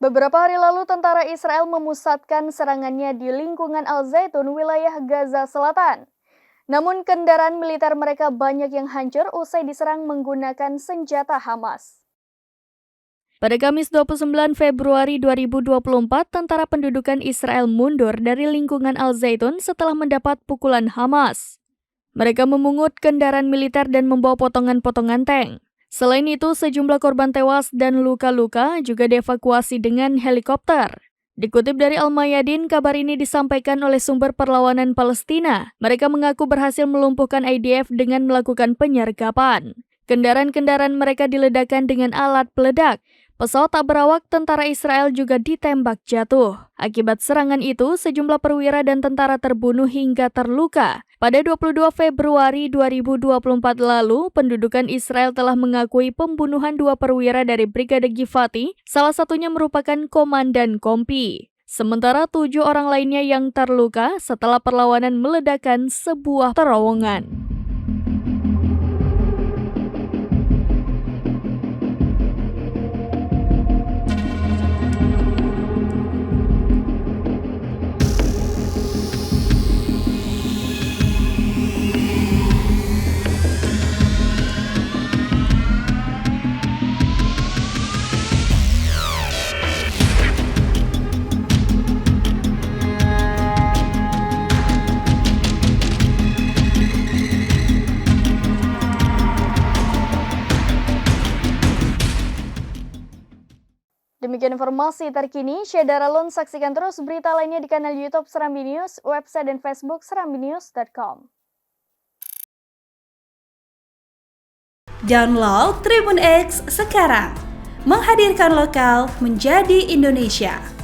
Beberapa hari lalu, tentara Israel memusatkan serangannya di lingkungan Al-Zaitun, wilayah Gaza Selatan. Namun kendaraan militer mereka banyak yang hancur usai diserang menggunakan senjata Hamas. Pada Kamis 29 Februari 2024, tentara pendudukan Israel mundur dari lingkungan Al-Zaitun setelah mendapat pukulan Hamas. Mereka memungut kendaraan militer dan membawa potongan-potongan tank. Selain itu, sejumlah korban tewas dan luka-luka juga dievakuasi dengan helikopter. Dikutip dari Al-Mayadin, kabar ini disampaikan oleh sumber perlawanan Palestina. Mereka mengaku berhasil melumpuhkan IDF dengan melakukan penyergapan. Kendaraan-kendaraan mereka diledakkan dengan alat peledak. Pesawat tak berawak tentara Israel juga ditembak jatuh. Akibat serangan itu, sejumlah perwira dan tentara terbunuh hingga terluka. Pada 22 Februari 2024 lalu, pendudukan Israel telah mengakui pembunuhan 2 perwira dari Brigade Givati, salah satunya merupakan komandan Kompi. Sementara 7 orang lainnya yang terluka setelah perlawanan meledakkan sebuah terowongan. Demikian informasi terkini, Syedara Lun saksikan terus berita lainnya di kanal YouTube Serambi News, website dan Facebook serambinews.com. Download Tribun X sekarang, menghadirkan lokal menjadi Indonesia.